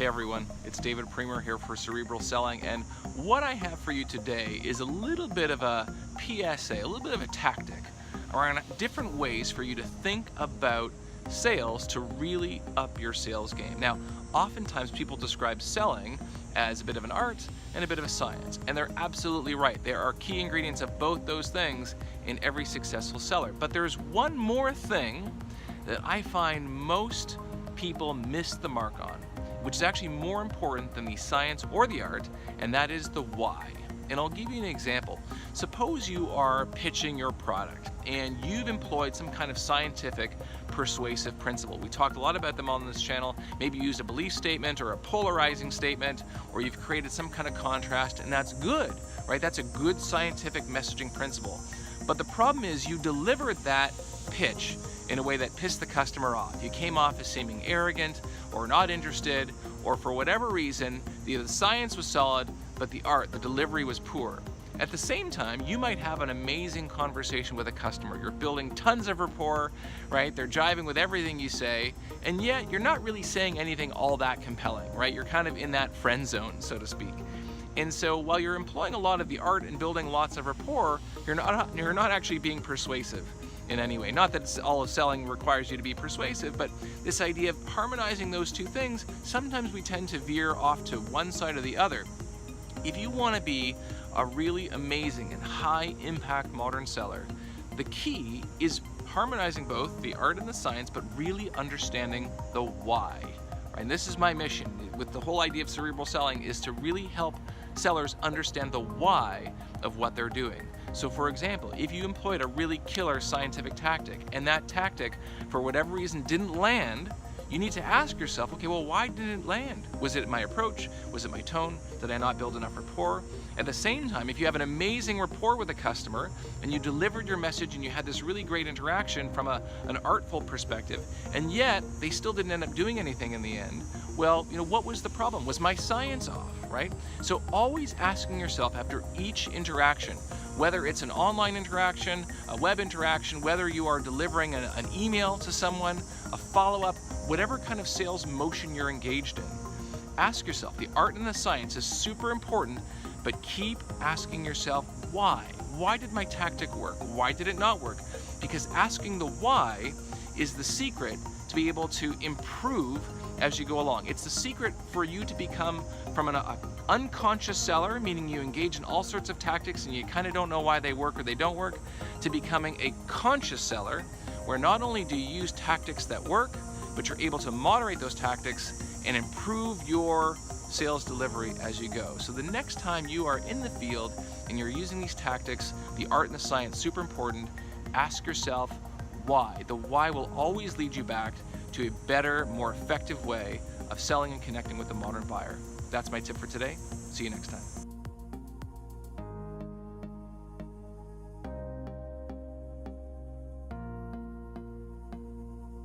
Hey everyone, it's David Premer here for Cerebral Selling, and what I have for you today is a little bit of a PSA, a little bit of a tactic around different ways for you to think about sales to really up your sales game. Now, oftentimes people describe selling as a bit of an art and a bit of a science, and they're absolutely right. There are key ingredients of both those things in every successful seller. But there's one more thing that I find most people miss the mark on, which is actually more important than the science or the art, and that is the why. And I'll give you an example. Suppose you are pitching your product and you've employed some kind of scientific persuasive principle. We talked a lot about them on this channel. Maybe you used a belief statement or a polarizing statement, or you've created some kind of contrast, and that's good, right? That's a good scientific messaging principle. But the problem is you delivered that pitch in a way that pissed the customer off. You came off as seeming arrogant or not interested, or for whatever reason, the science was solid, but the art, the delivery was poor. At the same time, you might have an amazing conversation with a customer. You're building tons of rapport, right? They're jiving with everything you say, and yet you're not really saying anything all that compelling, right? You're kind of in that friend zone, so to speak. And so while you're employing a lot of the art and building lots of rapport, you're not actually being persuasive in any way. Not that all of selling requires you to be persuasive, but this idea of harmonizing those two things, sometimes we tend to veer off to one side or the other. If you want to be a really amazing and high impact modern seller, the key is harmonizing both the art and the science, but really understanding the why. Right? And this is my mission with the whole idea of cerebral selling, is to really help sellers understand the why of what they're doing. So for example, if you employed a really killer scientific tactic and that tactic, for whatever reason, didn't land, you need to ask yourself, okay, well, why didn't it land? Was it my approach? Was it my tone? Did I not build enough rapport? At the same time, if you have an amazing rapport with a customer and you delivered your message and you had this really great interaction from an artful perspective, and yet they still didn't end up doing anything in the end, well, what was the problem? Was my science off, right? So always asking yourself after each interaction, whether it's an online interaction, a web interaction, whether you are delivering an email to someone, a follow-up, whatever kind of sales motion you're engaged in, ask yourself, the art and the science is super important, but keep asking yourself why. Why did my tactic work? Why did it not work? Because asking the why is the secret to be able to improve as you go along. It's the secret for you to become from an unconscious seller, meaning you engage in all sorts of tactics and you kind of don't know why they work or they don't work, to becoming a conscious seller, where not only do you use tactics that work, but you're able to moderate those tactics and improve your sales delivery as you go. So the next time you are in the field and you're using these tactics, the art and the science, super important, ask yourself why. The why will always lead you back to a better, more effective way of selling and connecting with the modern buyer. That's my tip for today. See you next time.